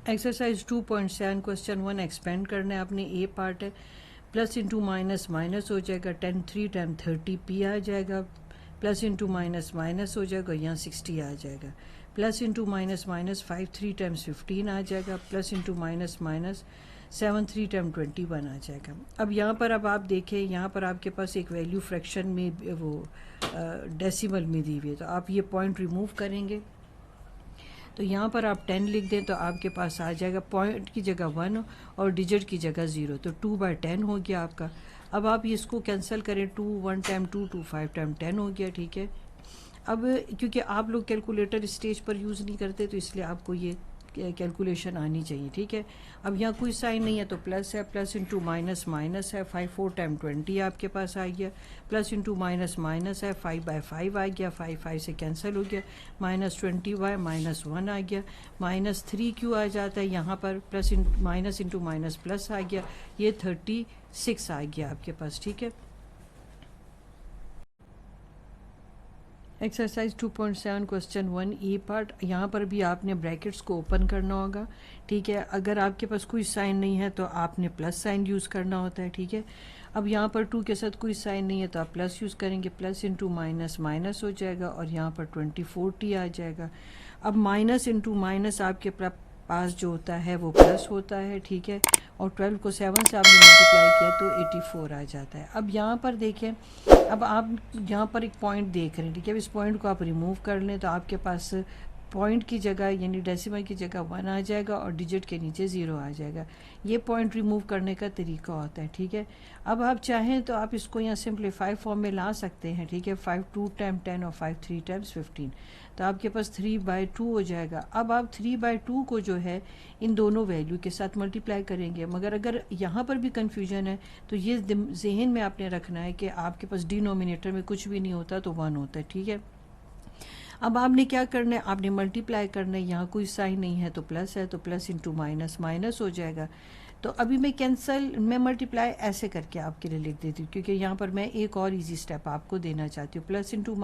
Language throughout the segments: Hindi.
एक्सरसाइज 2.7 क्वेश्चन 1 एक्सपेंड करना है आपने। ए पार्ट है प्लस इंटू माइनस माइनस हो जाएगा 10 3 टाइम 30 पी आ जाएगा, प्लस इंटू माइनस माइनस हो जाएगा, यहाँ 60 आ जाएगा, plus into minus minus 5 3 times 15 आ जाएगा, plus into minus minus 7 3 time 21 आ जाएगा। अब यहाँ पर अब आप देखें, यहाँ पर आपके पास एक वैल्यू फ्रैक्शन में वो डेसिमल में दी हुई है, तो आप ये पॉइंट रिमूव करेंगे तो यहाँ पर आप 10 लिख दें तो आपके पास आ जाएगा पॉइंट की जगह 1 और डिजिट की जगह 0, तो 2/10 हो गया आपका। अब आप इसको कैंसिल करें, 2 1 टाइम 2 2 5 टाइम 10 हो गया, ठीक है। अब क्योंकि आप लोग कैलकुलेटर स्टेज पर यूज़ नहीं करते तो इसलिए आपको ये कैलकुलेशन आनी चाहिए, ठीक है। अब यहाँ कोई साइन नहीं है तो प्लस है, प्लस इंटू माइनस माइनस है, 5 4 टाइम 20 आपके पास आ गया, प्लस इंटू माइनस माइनस है, 5/5 आ गया, 5 5 से कैंसिल हो गया, -20/-1 आ गया, -3 आ जाता है यहाँ पर, plus minus into minus plus आ गया, ये 36 आ गया आपके पास, ठीक है। एक्सरसाइज 2.7 क्वेश्चन 1 ए पार्ट, यहाँ पर भी आपने ब्रैकेट्स को ओपन करना होगा, ठीक है। अगर आपके पास कोई साइन नहीं है तो आपने प्लस साइन यूज़ करना होता है, ठीक है। अब यहाँ पर 2 के साथ कोई साइन नहीं है तो आप प्लस यूज़ करेंगे, प्लस इंटू माइनस माइनस हो जाएगा और यहाँ पर 20/40 आ जाएगा। अब माइनस इंटू माइनस आपके पास जो होता है वो प्लस होता है, ठीक है, और 12 को 7 से आपने मल्टीप्लाई किया तो 84 आ जाता है। अब यहाँ पर देखें, अब आप यहाँ पर एक पॉइंट देख रहे हैं, ठीक है। अब इस पॉइंट को आप रिमूव कर लें तो आपके पास पॉइंट की जगह यानी डेसिमल की जगह 1 आ जाएगा और डिजिट के नीचे 0 आ जाएगा। ये पॉइंट रिमूव करने का तरीका होता है, ठीक है। अब आप चाहें तो आप इसको यहाँ सिंप्लीफाई फॉर्म में ला सकते हैं, ठीक है। 5 2 टाइम 10 और 5 3 टाइम्स 15, तो आपके पास 3/2 हो जाएगा। अब आप 3/2 को जो है इन दोनों वैल्यू के साथ मल्टीप्लाई करेंगे, मगर अगर यहाँ पर भी कन्फ्यूजन है तो ये जहन में आपने रखना है कि आपके पास डिनोमिनेटर में कुछ भी नहीं होता तो 1 होता है, ठीक है। अब आपने क्या करना है, आपने मल्टीप्लाई करना है, यहाँ कोई साइन नहीं है तो प्लस है, तो प्लस इंटू माइनस माइनस हो जाएगा। तो अभी मैं मल्टीप्लाई ऐसे करके आपके लिए लिख देती हूँ क्योंकि यहाँ पर मैं एक और इजी स्टेप आपको देना चाहती हूँ। प्लस इंटू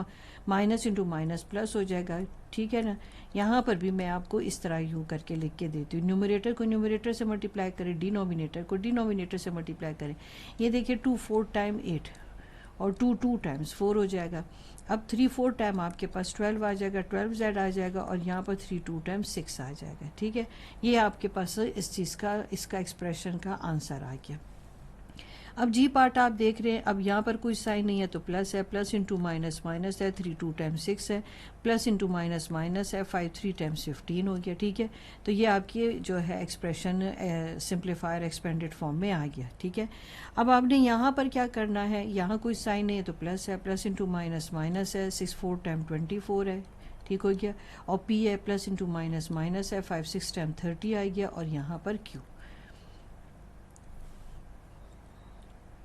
माइनस प्लस हो जाएगा, ठीक है ना। यहाँ पर भी मैं आपको इस तरह यूँ करके लिख के देती हूँ। न्यूमरेटर को न्यूमरेटर से मल्टीप्लाई करें, डिनोमिनेटर को डिनोमिनेटर से मल्टीप्लाई करें। ये देखिए 2 4 टाइम 8 और 2 2 टाइम्स 4 हो जाएगा। अब 3 4 टाइम आपके पास 12 आ जाएगा, 12z आ जाएगा और यहाँ पर 3 2 टाइम 6 आ जाएगा, ठीक है। ये आपके पास इस चीज़ का इसका एक्सप्रेशन का आंसर आ गया। अब जी पार्ट आप देख रहे हैं, अब यहाँ पर कोई साइन नहीं है तो प्लस है, प्लस इंटू माइनस माइनस है, 3 2 टाइम 6 है, प्लस इंटू माइनस माइनस है, 5 3 टाइम्स 15 हो गया, ठीक है। तो ये आपकी जो है एक्सप्रेशन सिंप्लीफायर एक्सपेंडेड फॉर्म में आ गया, ठीक है। अब आपने यहाँ पर क्या करना है, यहाँ कोई साइन नहीं है तो प्लस है, प्लस इंटू माइनस माइनस है, 6 4 टाइम 24 है, ठीक हो गया, और पी है, प्लस इंटू माइनस माइनस है, 5 6 टाइम 30 आ गया, और यहाँ पर क्यू।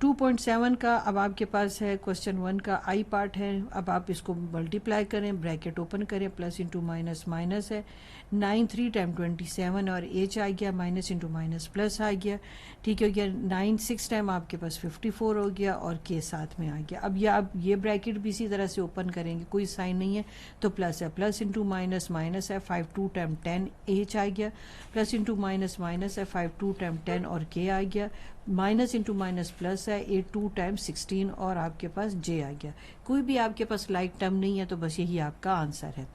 2.7 का अब आपके पास है क्वेश्चन 1 का आई पार्ट है। अब आप इसको मल्टीप्लाई करें, ब्रैकेट ओपन करें, प्लस इंटू माइनस माइनस है, 9 3 टाइम 27 और एच आ गया, माइनस इंटू माइनस प्लस आ गया, ठीक हो गया। 9 6 टाइम आपके पास 54 हो गया और के साथ में आ गया। अब ये आप ये ब्रैकेट भी इसी तरह से ओपन करेंगे, कोई साइन नहीं है तो प्लस है, प्लस इंटू माइनस माइनस है, 5 2 टाइम 10 एच आ गया, प्लस इंटू माइनस माइनस है, 5 2 टाइम 10 और के आ गया, माइनस इंटू माइनस प्लस है, 8 2 टाइम 16 और आपके पास जे आ गया। कोई भी आपके पास लाइक टर्म नहीं है तो बस यही आपका आंसर है।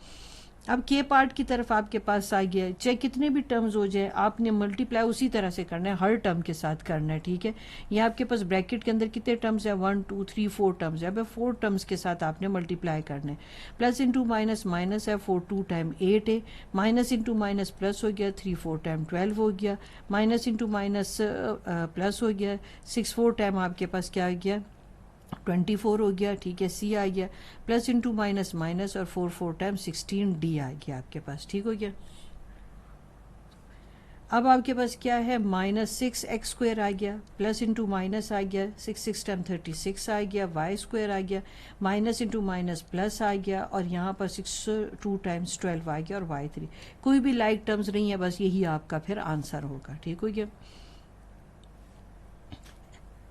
अब के पार्ट की तरफ आपके पास आ गया, चाहे कितने भी टर्म्स हो जाए आपने मल्टीप्लाई उसी तरह से करना है, हर टर्म के साथ करना है, ठीक है। ये आपके पास ब्रैकेट के अंदर कितने टर्म्स है, 1 2 3 4 टर्म्स है। अब 4 टर्म्स के साथ आपने मल्टीप्लाई करना है। प्लस इंटू माइनस माइनस है, 4 2 टाइम 8 है, माइनस इंटू माइनस प्लस हो गया, 3 4 टाइम 12 हो गया, माइनस इंटू माइनस प्लस हो गया, 6 4 टाइम आपके पास क्या आ गया, 24 हो गया, ठीक है। सी आ गया, प्लस इंटू माइनस माइनस और 4 4 टाइम 16 डी आ गया आपके पास, ठीक हो गया। अब आपके पास क्या है, -6x² आ गया, प्लस इंटू माइनस आ गया, 6 6 टाइम 36 आ गया, y² आ गया, माइनस इंटू माइनस प्लस आ गया और यहाँ पर 6 2 टाइम्स 12 आ गया और y3। कोई भी लाइक टर्म्स नहीं है, बस यही आपका फिर आंसर होगा, ठीक हो गया।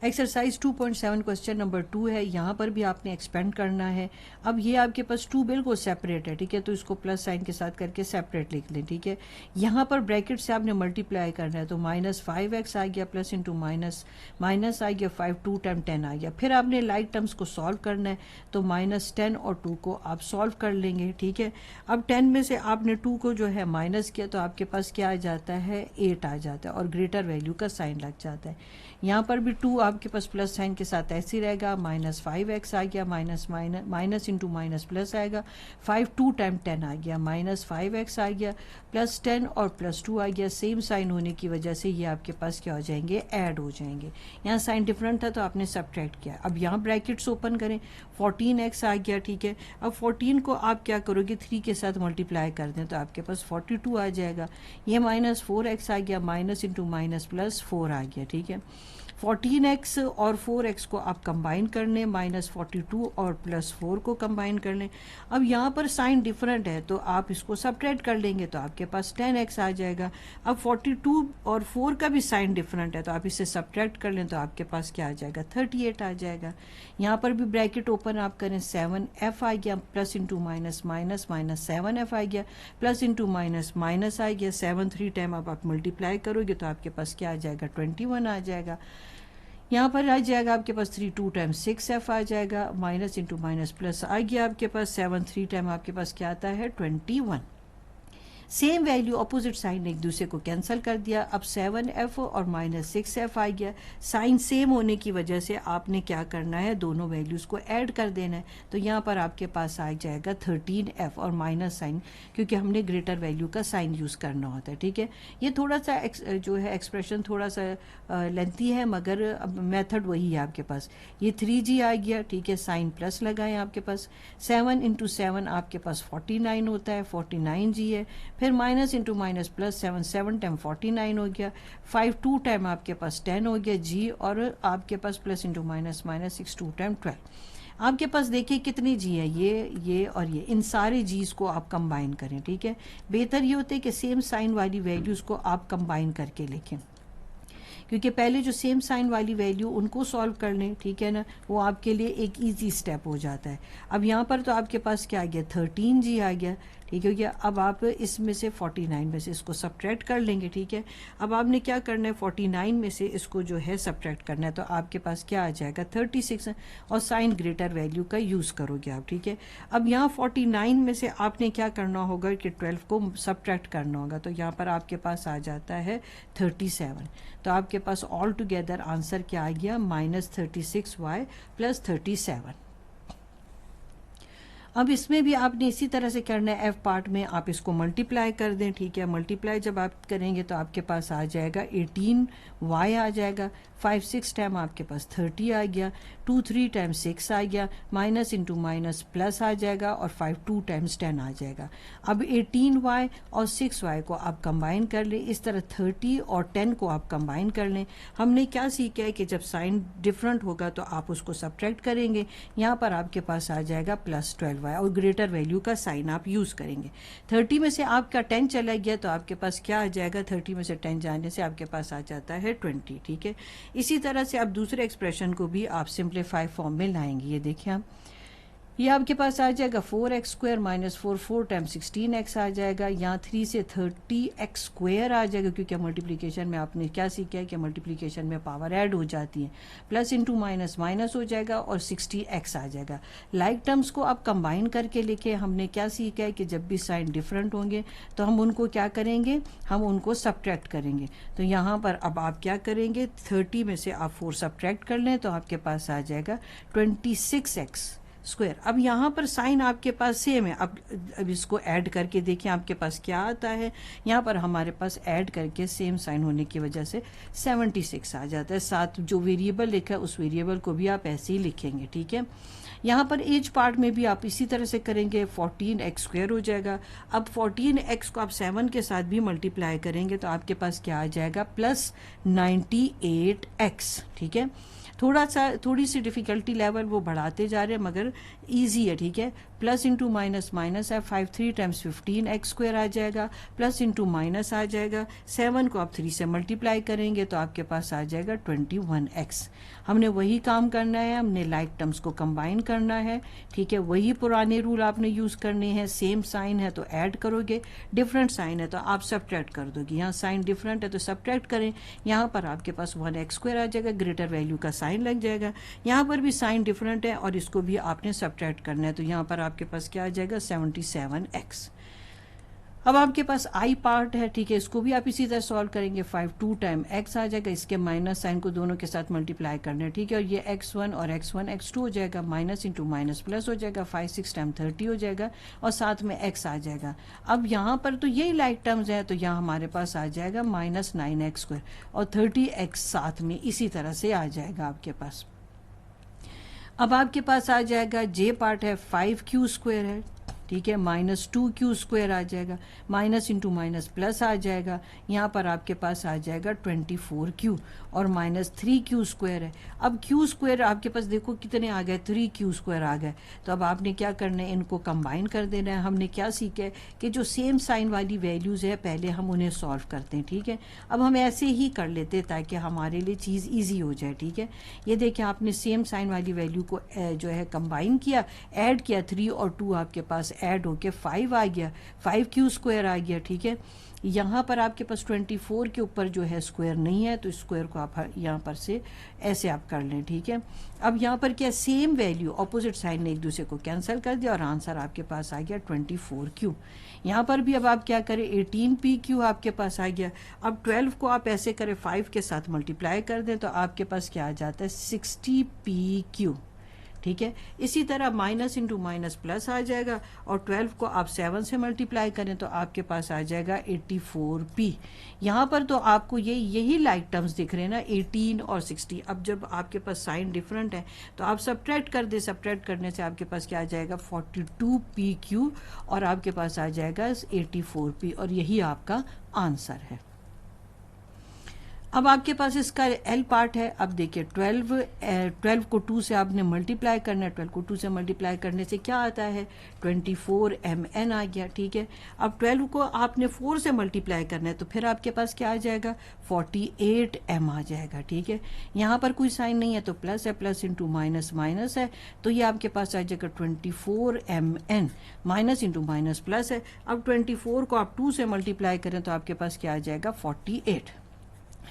एक्सरसाइज 2.7 क्वेश्चन नंबर 2 है। यहाँ पर भी आपने एक्सपेंड करना है। अब ये आपके पास 2 बिल्कुल सेपरेट है, ठीक है, तो इसको प्लस साइन के साथ करके सेपरेट लिख लें, ठीक है। यहाँ पर ब्रैकेट से आपने मल्टीप्लाई करना है, तो -5x आ गया प्लस इंटू माइनस आ गया 5, 2 टाइम 10 आ गया। फिर आपने लाइक टर्म्स को सॉल्व करना है, तो -10 और 2 को आप सॉल्व कर लेंगे, ठीक है। अब 10 में से आपने 2 को जो है माइनस किया, तो आपके पास क्या आ जाता है, 8 आ जाता है और ग्रेटर वैल्यू का साइन लग जाता है। यहाँ पर भी 2 आपके पास प्लस साइन के साथ ऐसे ही रहेगा, -5x आ गया, माइनस इंटू माइनस प्लस आएगा, 5, 2 टाइम 10 आ गया, -5x आ गया प्लस 10 और प्लस 2 आ गया। सेम साइन होने की वजह से ये आपके पास क्या हो जाएंगे, ऐड हो जाएंगे। यहाँ साइन डिफरेंट था तो आपने सब्ट्रैक्ट किया। अब यहाँ ब्रैकेट्स ओपन करें, 14x आ गया, ठीक है। अब 14 को आप क्या करोगे, 3 के साथ मल्टीप्लाई कर दें तो आपके पास 42 आ जाएगा। ये -4x आ गया, माइनस इंटू माइनस प्लस 4 आ गया, ठीक है। 14x और 4x को आप कंबाइन कर लें, -42 और +4 को कंबाइन कर लें। अब यहाँ पर साइन डिफरेंट है तो आप इसको सब्ट्रैक्ट कर लेंगे तो आपके पास 10x आ जाएगा। अब 42 और 4 का भी साइन डिफरेंट है तो आप इसे सब्ट्रैक्ट कर लें तो आपके पास क्या आ जाएगा, 38 आ जाएगा। यहाँ पर भी ब्रैकेट ओपन आप करें, 7f आ गया प्लस इंटू माइनस 7f आ गया प्लस इंटू माइनस आ गया। 7 3 टाइम आप मल्टीप्लाई करोगे तो आपके पास क्या आ जाएगा, 21 आ जाएगा। यहाँ पर आ जाएगा आपके पास 3 2 टाइम 6f आ जाएगा, माइनस इंटू माइनस प्लस आ गया आपके पास 7 3 टाइम आपके पास क्या आता है, 21। सेम वैल्यू अपोजिट साइन ने एक दूसरे को कैंसिल कर दिया। अब 7f और -6f आ गया। साइन सेम होने की वजह से आपने क्या करना है, दोनों वैल्यूज़ को ऐड कर देना है। तो यहाँ पर आपके पास आ जाएगा 13f और माइनस साइन, क्योंकि हमने ग्रेटर वैल्यू का साइन यूज़ करना होता है, ठीक है। ये थोड़ा सा जो है एक्सप्रेशन थोड़ा सा लेंथी है, मगर अब मेथड वही है आपके पास। ये 3g आ गया, ठीक है, साइन प्लस लगाएं आपके पास। 7 इंटू 7 आपके पास 49 होता है, 49g है। फिर minus into minus plus 7 7 time 49 हो गया, 5 2 टाइम आपके पास 10 हो गया जी, और आपके पास प्लस इंटू माइनस 6 2 टाइम 12। आपके पास देखिए कितनी जी है, ये और ये, इन सारे जीज को आप कंबाइन करें, ठीक है। बेहतर ये होता है कि सेम साइन वाली वैल्यूज़ को आप कंबाइन करके लिखें, क्योंकि पहले जो सेम साइन वाली वैल्यू उनको सॉल्व कर लें, ठीक है ना, वो आपके लिए एक इजी स्टेप हो जाता है। अब यहाँ पर तो आपके पास क्या आ गया, 13g आ गया, ठीक है क्या। अब आप इसमें से 49 में से इसको सब्ट्रैक्ट कर लेंगे, ठीक है। अब आपने क्या करना है, 49 में से इसको जो है सब्ट्रैक्ट करना है, तो आपके पास क्या आ जाएगा, 36, और साइन ग्रेटर वैल्यू का यूज़ करोगे आप, ठीक है। अब यहाँ 49 में से आपने क्या करना होगा कि 12 को सब्ट्रैक्ट करना होगा, तो यहाँ पर आपके पास आ जाता है 37। तो आपके पास ऑल टुगेदर आंसर क्या आ गया, -36y + 37। अब इसमें भी आपने इसी तरह से करना है, एफ पार्ट में आप इसको मल्टीप्लाई कर दें, ठीक है। मल्टीप्लाई जब आप करेंगे तो आपके पास आ जाएगा 18y आ जाएगा, 5 6 टाइम आपके पास 30 आ गया, 2 3 टाइम 6 आ गया, माइनस इंटू माइनस प्लस आ जाएगा, और 5 2 टाइम्स 10 आ जाएगा। अब 18y और 6y को आप कंबाइन कर लें, इस तरह 30 और 10 को आप कंबाइन कर लें। हमने क्या सीखा है कि जब साइन डिफरेंट होगा तो आप उसको सब्ट्रैक्ट करेंगे। यहाँ पर आपके पास आ जाएगा +12y, और ग्रेटर वैल्यू का साइन आप यूज़ करेंगे। 30 में से आपका 10 चला गया तो आपके पास क्या आ जाएगा, 30 में से 10 जाने से आपके पास आ जाता है 20, ठीक है। इसी तरह से आप दूसरे एक्सप्रेशन को भी आप सिंप्लीफाई फॉर्म में लाएंगे। ये देखिए आप, ये आपके पास आ जाएगा 4x² - 4 4 टाइम 16x आ जाएगा। यहाँ 3 से 30x² आ जाएगा, क्योंकि मल्टीप्लिकेशन में आपने क्या सीखा है कि मल्टीप्लिकेशन में पावर ऐड हो जाती है। प्लस इंटू माइनस माइनस हो जाएगा और 60x आ जाएगा। लाइक टर्म्स को आप कंबाइन करके लिखे। हमने क्या सीखा है कि जब भी साइन डिफरेंट होंगे तो हम उनको क्या करेंगे, हम उनको सब्ट्रैक्ट करेंगे। तो यहाँ पर अब आप क्या करेंगे, 30 में से आप 4 सब्ट्रैक्ट कर लें तो आपके पास आ जाएगा 26x²। अब यहाँ पर साइन आपके पास सेम है। अब इसको ऐड करके देखिए आपके पास क्या आता है। यहाँ पर हमारे पास ऐड करके सेम साइन होने की वजह से 76 आ जाता है। साथ जो वेरिएबल लिखा है उस वेरिएबल को भी आप ऐसे ही लिखेंगे, ठीक है। यहाँ पर एज पार्ट में भी आप इसी तरह से करेंगे, 14x² हो जाएगा। अब 14x को आप 7 के साथ भी मल्टीप्लाई करेंगे तो आपके पास क्या आ जाएगा, +98x, ठीक है। थोड़ी सी डिफ़िकल्टी लेवल वो बढ़ाते जा रहे हैं, मगर इजी है, ठीक है। प्लस इंटू माइनस माइनस है, 5 3 टाइम्स 15 एक्स स्क्वायर आ जाएगा, प्लस इंटू माइनस आ जाएगा, 7 को आप 3 से मल्टीप्लाई करेंगे तो आपके पास आ जाएगा 21x। हमने वही काम करना है, हमने लाइक टर्म्स को कंबाइन करना है, ठीक है। वही पुराने रूल आपने यूज़ करने हैं, सेम साइन है तो ऐड करोगे, डिफरेंट साइन है तो आप सब्ट्रैक्ट कर दोगे। यहाँ साइन डिफरेंट है तो सब्ट्रैक्ट करें, यहाँ पर आपके पास 1x स्क्वायर आ जाएगा, ग्रेटर वैल्यू का साइन लग जाएगा। यहाँ पर भी साइन डिफरेंट है और इसको भी आपने सब्ट्रैक्ट करना है, तो यहाँ पर आपके पास क्या आ जाएगा 77x। अब आपके पास आई पार्ट है, ठीक है, इसको भी आप इसी तरह सॉल्व करेंगे। 5 2 टाइम x आ जाएगा, इसके माइनस साइन को दोनों के साथ मल्टीप्लाई करना है, ठीक है, और ये x1 और x1 x2 हो जाएगा, माइनस इंटू माइनस प्लस हो जाएगा, 5 6 टाइम 30 हो जाएगा और साथ में x आ जाएगा। अब यहाँ पर तो यही लाइक टर्म्स है, तो यहाँ हमारे पास आ जाएगा माइनस 9x स्क्वायर और 30x साथ में इसी तरह से आ जाएगा आपके पास। अब आपके पास आ जाएगा जे पार्ट है, 5q स्क्वायर है, ठीक है, माइनस 2q स्क्वायर आ जाएगा, माइनस इंटू माइनस प्लस आ जाएगा, यहाँ पर आपके पास आ जाएगा 24q और माइनस 3q स्क्वायर है। अब q स्क्वायर आपके पास देखो कितने आ गए, 3q स्क्वायर आ गए। तो अब आपने क्या करना है, इनको कंबाइन कर देना है। हमने क्या सीखा है कि जो सेम साइन वाली वैल्यूज़ है पहले हम उन्हें सॉल्व करते हैं, ठीक है। अब हम ऐसे ही कर लेते हैं ताकि हमारे लिए चीज़ ईजी हो जाए, ठीक है। ये देखिए आपने सेम साइन वाली वैल्यू को जो है कंबाइन किया, ऐड किया, 3 और 2 आपके पास ऐड होके 5 आ गया, 5q स्क्वायर आ गया, ठीक है। यहाँ पर आपके पास 24 के ऊपर जो है स्क्वायर नहीं है, तो स्क्वायर को आप यहाँ पर से ऐसे आप कर लें, ठीक है। अब यहाँ पर क्या, सेम वैल्यू ऑपोजिट साइड ने एक दूसरे को कैंसिल कर दिया और आंसर आपके पास आ गया 24q। यहाँ पर भी अब आप क्या करें, 18pq आपके पास आ गया। अब 12 को आप ऐसे करें, 5 के साथ मल्टीप्लाई कर दें तो आपके पास क्या आ जाता है 60pq, ठीक है। इसी तरह माइनस इंटू माइनस प्लस आ जाएगा और 12 को आप 7 से मल्टीप्लाई करें तो आपके पास आ जाएगा 84p। यहाँ पर तो आपको यही लाइक टर्म्स दिख रहे हैं ना, 18 और 60। अब जब आपके पास साइन डिफरेंट है तो आप सब्ट्रैक्ट कर दे, सब्ट्रैक्ट करने से आपके पास क्या आ जाएगा 42pq और आपके पास आ जाएगा 84p और यही आपका आंसर है। अब आपके पास इसका एल पार्ट है। अब देखिए 12 को 2 से आपने मल्टीप्लाई करना है, 12 को 2 से मल्टीप्लाई करने से क्या आता है 24mn आ गया, ठीक है। अब 12 को आपने 4 से मल्टीप्लाई करना है तो फिर आपके पास क्या आ जाएगा 48m आ जाएगा, ठीक है। यहाँ पर कोई साइन नहीं है तो प्लस है, प्लस इंटू माइनस माइनस है, तो ये आपके पास आ जाएगा 24mn, minus into minus plus है। अब 24 को आप 2 से मल्टीप्लाई करें तो आपके पास क्या आ जाएगा 48।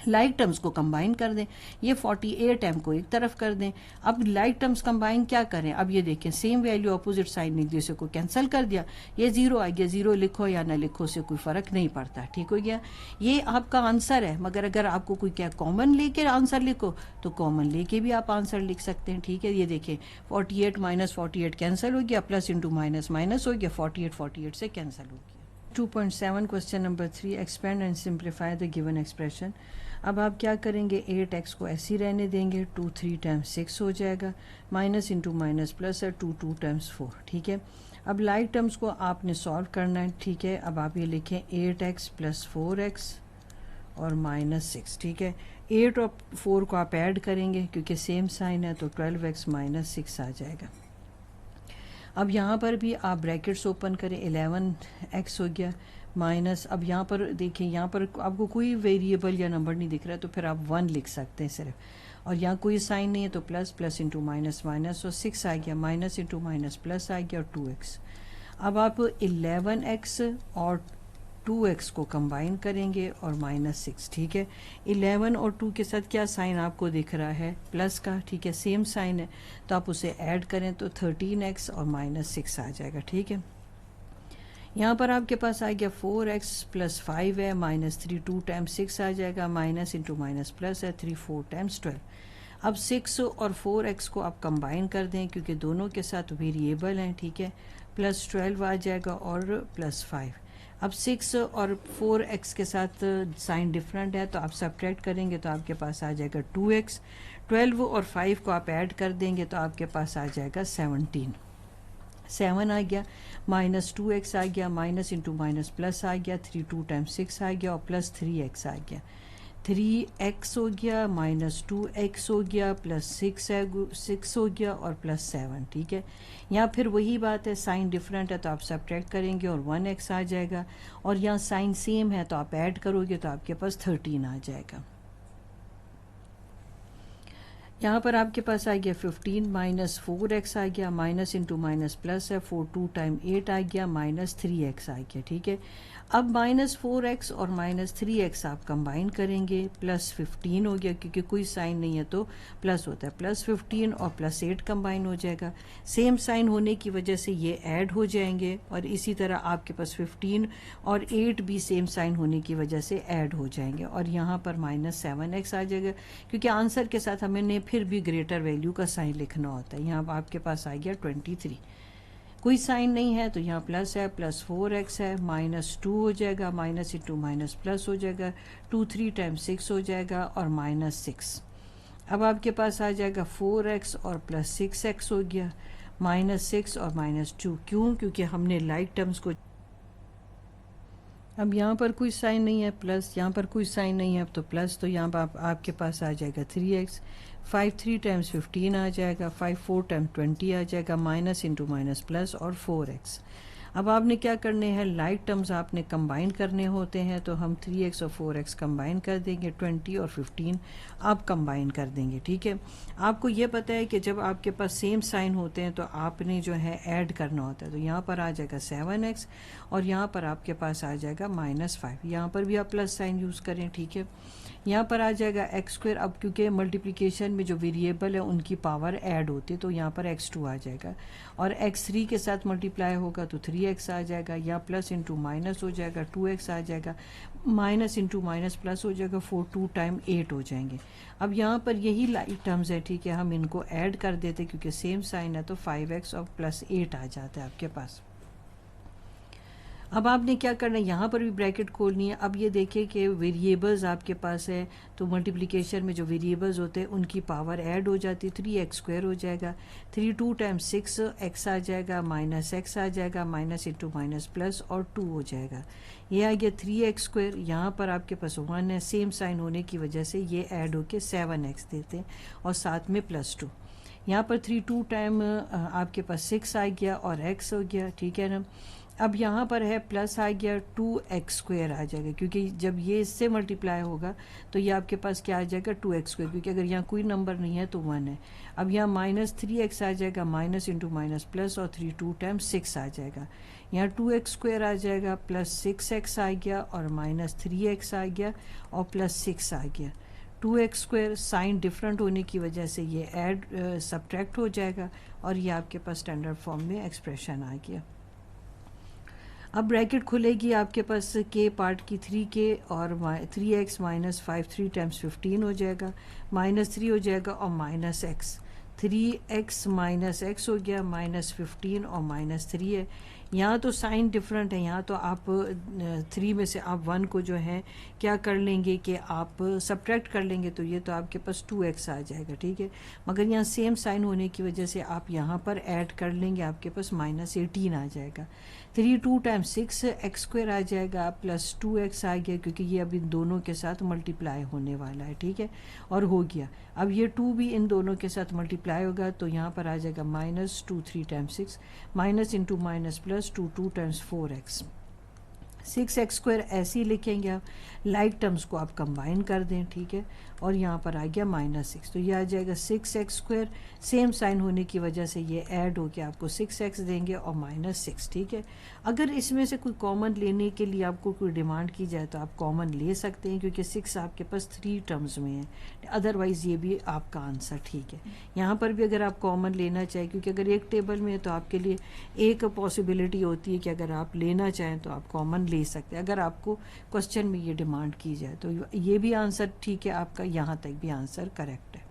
लाइक टर्म्स को कंबाइन कर दें, ये 48m को एक तरफ कर दें। अब लाइक टर्म्स कंबाइन क्या करें, अब ये देखें सेम वैल्यू अपोजिट साइन एक दूसरे को कैंसिल कर दिया, ये 0 आ गया, 0 लिखो या ना लिखो से कोई फ़र्क नहीं पड़ता, ठीक हो गया। ये आपका आंसर है, मगर अगर आपको कोई क्या कॉमन लेके आंसर लिखो तो कॉमन लेके भी आप आंसर लिख सकते हैं, ठीक है। ये देखें 48 माइनस 48 कैंसिल हो गया, प्लस इंटू माइनस माइनस हो गया, 48 से कैंसिल हो गया। 2.7 question number 3, expand and simplify the given expression. अब आप क्या करेंगे, 8x को ऐसे ही रहने देंगे, 2 3 टाइम्स 6 हो जाएगा, माइनस इंटू माइनस प्लस है, 2 2 टाइम्स 4, ठीक है। अब लाइक टर्म्स को आपने सॉल्व करना है, ठीक है। अब आप ये लिखें 8x प्लस 4x और माइनस 6, ठीक है। 8 और 4 को आप ऐड करेंगे क्योंकि सेम साइन है, तो 12x माइनस 6 आ जाएगा। अब यहाँ पर भी आप ब्रैकेट्स ओपन करें, 11x हो गया, माइनस, अब यहाँ पर देखिए, यहाँ पर आपको कोई वेरिएबल या नंबर नहीं दिख रहा है तो फिर आप 1 लिख सकते हैं सिर्फ, और यहाँ कोई साइन नहीं है तो plus, plus into minus minus, और 6 आ गया, माइनस इंटू माइनस प्लस आ गया, और 2x। अब आप 11x और 2x को कंबाइन करेंगे और माइनस 6, ठीक है। 11 और 2 के साथ क्या साइन आपको दिख रहा है प्लस का, ठीक है, सेम साइन है, तो आप उसे ऐड करें तो 13x और माइनस 6 आ जाएगा, ठीक है। यहाँ पर आपके पास आ गया 4x प्लस 5 है, माइनस 3, 2 टाइम्स 6 आ जाएगा, माइनस इंटू माइनस प्लस है, 3 4 टाइम्स 12। अब 6 और 4x को आप कंबाइन कर दें क्योंकि दोनों के साथ वेरिएबल हैं, ठीक है, प्लस 12 आ जाएगा और प्लस 5। अब 6 और 4x के साथ साइन डिफरेंट है तो आप सब्ट्रैक्ट करेंगे तो आपके पास आ जाएगा 2x। 12 और 5 को आप ऐड कर देंगे तो आपके पास आ जाएगा 17। 7 आ गया, माइनस 2x आ गया, माइनस इंटू माइनस प्लस आ गया, 3 2 टाइम्स 6 आ गया और प्लस 3x आ गया। 3x हो गया, -2x हो गया, +6 हो गया और +7, ठीक है। यहाँ फिर वही बात है, साइन डिफरेंट है तो आप सब्ट्रैक्ट करेंगे और 1x आ जाएगा, और यहाँ साइन सेम है तो आप ऐड करोगे तो आपके पास 13 आ जाएगा। यहाँ पर आपके पास आ गया 15 -4x आ गया, माइनस इंटू माइनस प्लस है, 4 2 टाइम 8 आ गया, -3x आ गया, ठीक है। अब -4x और -3x आप कंबाइन करेंगे, +15 हो गया, क्योंकि कोई साइन नहीं है तो प्लस होता है, +15 और +8 कंबाइन हो जाएगा। सेम साइन होने की वजह से ये ऐड हो जाएंगे, और इसी तरह आपके पास 15 और 8 भी सेम साइन होने की वजह से ऐड हो जाएंगे, और यहाँ पर -7x आ जाएगा, क्योंकि आंसर के साथ हमें फिर भी ग्रेटर वैल्यू का साइन लिखना होता है। यहाँ आपके पास आ गया 23, कोई साइन नहीं है तो यहाँ प्लस है, +4x है, -2 हो जाएगा, माइनस इंटू माइनस प्लस हो जाएगा, 2 3 टाइम्स 6 हो जाएगा और -6। अब आपके पास आ जाएगा 4x और +6x हो गया, -6 और -2, क्यों? क्योंकि हमने लाइक टर्म्स को, अब यहाँ पर कोई साइन नहीं है प्लस, यहाँ पर कोई साइन नहीं है तो प्लस, तो यहाँ पर आपके पास आ जाएगा 3x, 5 3 टाइम्स 15 आ जाएगा, 5 4 टाइम्स 20 आ जाएगा, माइनस इंटू माइनस प्लस और 4x। अब आपने क्या करने हैं, लाइक टर्म्स आपने कंबाइन करने होते हैं, तो हम 3x और 4x कंबाइन कर देंगे, 20 और 15 आप कंबाइन कर देंगे, ठीक है। आपको ये पता है कि जब आपके पास सेम साइन होते हैं तो आपने जो है ऐड करना होता है, तो यहाँ पर आ जाएगा 7x और यहाँ पर आपके पास आ जाएगा -5, यहाँ पर भी आप प्लस साइन यूज़ करें, ठीक है। यहाँ पर आ जाएगा x², अब क्योंकि मल्टीप्लिकेशन में जो वेरिएबल है उनकी पावर ऐड होती है तो यहाँ पर x2 आ जाएगा, और x3 के साथ मल्टीप्लाई होगा तो 3x आ जाएगा, या प्लस इंटू माइनस हो जाएगा, 2x आ जाएगा, माइनस इंटू माइनस प्लस हो जाएगा, 4 2 टाइम 8 हो जाएंगे। अब यहाँ पर यही लाइक टर्म्स है, ठीक है, हम इनको ऐड कर देते क्योंकि सेम साइन है, तो 5x और +8 आ जाता है आपके पास। अब आपने क्या करना है, यहाँ पर भी ब्रैकेट खोलनी है। अब ये देखिए कि वेरिएबल्स आपके पास है, तो मल्टीप्लिकेशन में जो वेरिएबल्स होते हैं उनकी पावर ऐड हो जाती है, 3x² हो जाएगा, 3 2 टाइम्स 6x आ जाएगा, -x आ जाएगा, माइनस इंटू माइनस प्लस और 2 हो जाएगा, ये आ गया 3x²। यहाँ पर आपके पास 1 है, सेम साइन होने की वजह से ये ऐड होके 7x देते हैं और साथ में +2। यहाँ पर 3 2 टाइम आपके पास 6 आ गया और x हो गया, ठीक है ना। अब यहाँ पर है प्लस आ गया, 2x² आ जाएगा, क्योंकि जब ये इससे मल्टीप्लाई होगा तो ये आपके पास क्या आ जाएगा, 2x², क्योंकि अगर यहाँ कोई नंबर नहीं है तो 1 है। अब यहाँ -3x आ जाएगा, माइनस इंटू माइनस प्लस और 3 2 टाइम्स 6 आ जाएगा, यहाँ 2x² आ जाएगा, +6x आ गया और -3x आ गया और +6 आ गया। 2x² साइन डिफरेंट होने की वजह से ये ऐड सब्ट्रैक्ट हो जाएगा, और ये आपके पास स्टैंडर्ड फॉर्म में एक्सप्रेशन आ गया। अब ब्रैकेट खुलेगी आपके पास के पार्ट की 3k और 3x -5 3 टाइम्स 15 हो जाएगा, -3 हो जाएगा और -x, 3x -x हो गया, -15 और -3 है। यहाँ तो साइन डिफरेंट है, यहाँ तो आप 3 में से आप 1 को जो है क्या कर लेंगे कि आप सब्ट्रैक्ट कर लेंगे, तो ये तो आपके पास 2x आ जाएगा, ठीक है। मगर यहाँ सेम साइन होने की वजह से आप यहाँ पर ऐड कर लेंगे, आपके पास -18 आ जाएगा, 3 2 टाइम्स 6x² आ जाएगा, +2x आ गया, क्योंकि ये अब इन दोनों के साथ मल्टीप्लाई होने वाला है, ठीक है, और हो गया। अब ये 2 भी इन दोनों के साथ मल्टीप्लाई होगा, तो यहाँ पर आ जाएगा -2 3 times 6, minus into minus plus 2 2 times 4x, 6x² ऐसे ही लिखेंगे आप, लाइक टर्म्स को आप कंबाइन कर दें, ठीक है, और यहाँ पर आ गया -6, तो ये आ जाएगा 6x², सेम साइन होने की वजह से ये ऐड हो के आपको 6x देंगे और -6, ठीक है। अगर इसमें से कोई कॉमन लेने के लिए आपको कोई डिमांड की जाए तो आप कॉमन ले सकते हैं, क्योंकि 6 आपके पास 3 टर्म्स में है, अदरवाइज़ ये भी आपका आंसर ठीक है। यहाँ पर भी अगर आप कॉमन लेना चाहें, क्योंकि अगर एक टेबल में है तो आपके लिए एक पॉसिबिलिटी होती है कि अगर आप लेना चाहें तो आप कॉमन ले सकते हैं, अगर आपको क्वेश्चन में ये डिमांड की जाए, तो ये भी आंसर ठीक है आपका, यहाँ तक भी आंसर करेक्ट है।